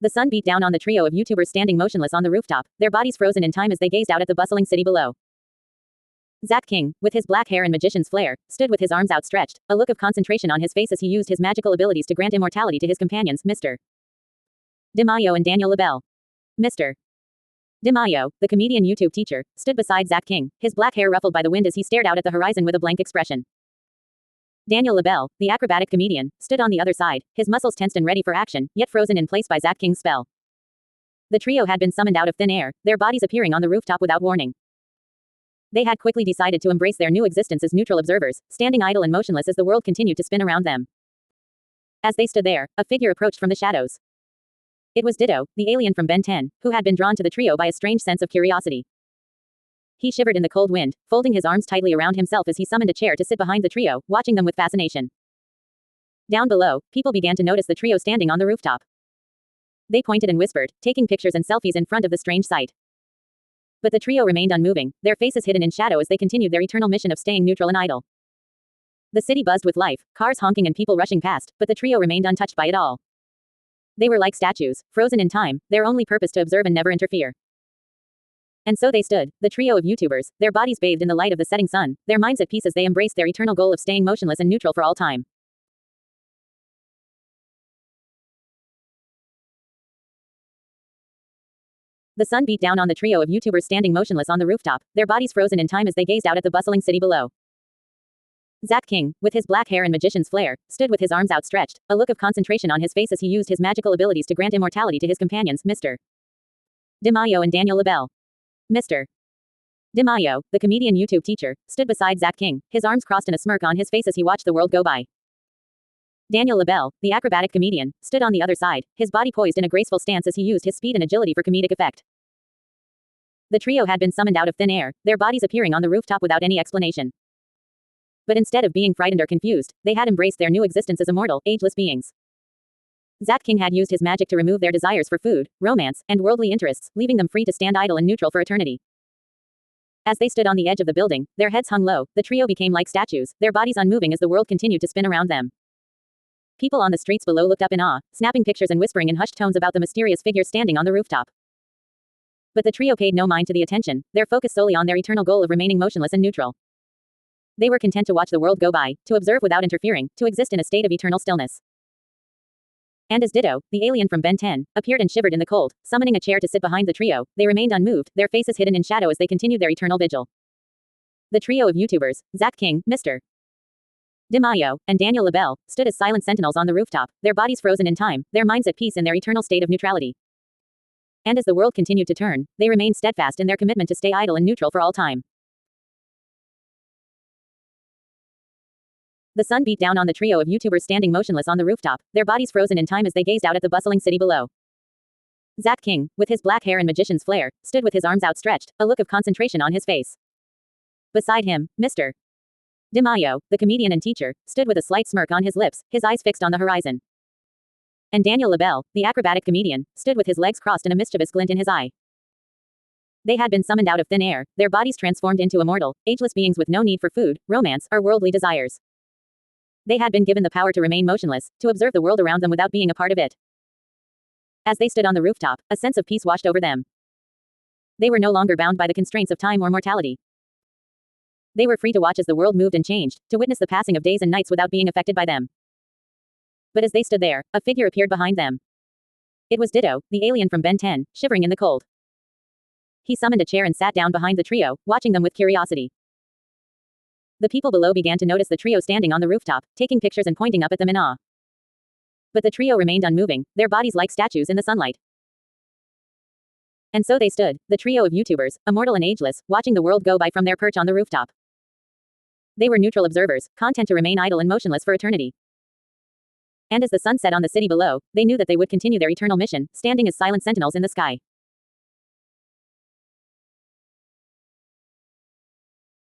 The sun beat down on the trio of YouTubers standing motionless on the rooftop, their bodies frozen in time as they gazed out at the bustling city below. Zach King, with his black hair and magician's flair, stood with his arms outstretched, a look of concentration on his face as he used his magical abilities to grant immortality to his companions, Mr. DeMaio and Daniel LaBelle. Mr. DeMaio, the comedian YouTube teacher, stood beside Zach King, his black hair ruffled by the wind as he stared out at the horizon with a blank expression. Daniel LaBelle, the acrobatic comedian, stood on the other side, his muscles tensed and ready for action, yet frozen in place by Zach King's spell. The trio had been summoned out of thin air, their bodies appearing on the rooftop without warning. They had quickly decided to embrace their new existence as neutral observers, standing idle and motionless as the world continued to spin around them. As they stood there, a figure approached from the shadows. It was Ditto, the alien from Ben 10, who had been drawn to the trio by a strange sense of curiosity. He shivered in the cold wind, folding his arms tightly around himself as he summoned a chair to sit behind the trio, watching them with fascination. Down below, people began to notice the trio standing on the rooftop. They pointed and whispered, taking pictures and selfies in front of the strange sight. But the trio remained unmoving, their faces hidden in shadow as they continued their eternal mission of staying neutral and idle. The city buzzed with life, cars honking and people rushing past, but the trio remained untouched by it all. They were like statues, frozen in time, their only purpose to observe and never interfere. And so they stood, the trio of YouTubers, their bodies bathed in the light of the setting sun, their minds at peace as they embraced their eternal goal of staying motionless and neutral for all time. The sun beat down on the trio of YouTubers standing motionless on the rooftop, their bodies frozen in time as they gazed out at the bustling city below. Zach King, with his black hair and magician's flair, stood with his arms outstretched, a look of concentration on his face as he used his magical abilities to grant immortality to his companions, Mr. DeMaio and Daniel LaBelle. Mr. DeMaio, the comedian YouTube teacher, stood beside Zach King, his arms crossed and a smirk on his face as he watched the world go by. Daniel LaBelle, the acrobatic comedian, stood on the other side, his body poised in a graceful stance as he used his speed and agility for comedic effect. The trio had been summoned out of thin air, their bodies appearing on the rooftop without any explanation. But instead of being frightened or confused, they had embraced their new existence as immortal, ageless beings. Zach King had used his magic to remove their desires for food, romance, and worldly interests, leaving them free to stand idle and neutral for eternity. As they stood on the edge of the building, their heads hung low, the trio became like statues, their bodies unmoving as the world continued to spin around them. People on the streets below looked up in awe, snapping pictures and whispering in hushed tones about the mysterious figures standing on the rooftop. But the trio paid no mind to the attention, their focus solely on their eternal goal of remaining motionless and neutral. They were content to watch the world go by, to observe without interfering, to exist in a state of eternal stillness. And as Ditto, the alien from Ben 10, appeared and shivered in the cold, summoning a chair to sit behind the trio, they remained unmoved, their faces hidden in shadow as they continued their eternal vigil. The trio of YouTubers, Zach King, Mr. DeMaio, and Daniel LaBelle, stood as silent sentinels on the rooftop, their bodies frozen in time, their minds at peace in their eternal state of neutrality. And as the world continued to turn, they remained steadfast in their commitment to stay idle and neutral for all time. The sun beat down on the trio of YouTubers standing motionless on the rooftop, their bodies frozen in time as they gazed out at the bustling city below. Zach King, with his black hair and magician's flair, stood with his arms outstretched, a look of concentration on his face. Beside him, Mr. DeMaio, the comedian and teacher, stood with a slight smirk on his lips, his eyes fixed on the horizon. And Daniel LaBelle, the acrobatic comedian, stood with his legs crossed and a mischievous glint in his eye. They had been summoned out of thin air, their bodies transformed into immortal, ageless beings with no need for food, romance, or worldly desires. They had been given the power to remain motionless, to observe the world around them without being a part of it. As they stood on the rooftop, a sense of peace washed over them. They were no longer bound by the constraints of time or mortality. They were free to watch as the world moved and changed, to witness the passing of days and nights without being affected by them. But as they stood there, a figure appeared behind them. It was Ditto, the alien from Ben 10, shivering in the cold. He summoned a chair and sat down behind the trio, watching them with curiosity. The people below began to notice the trio standing on the rooftop, taking pictures and pointing up at them in awe. But the trio remained unmoving, their bodies like statues in the sunlight. And so they stood, the trio of YouTubers, immortal and ageless, watching the world go by from their perch on the rooftop. They were neutral observers, content to remain idle and motionless for eternity. And as the sun set on the city below, they knew that they would continue their eternal mission, standing as silent sentinels in the sky.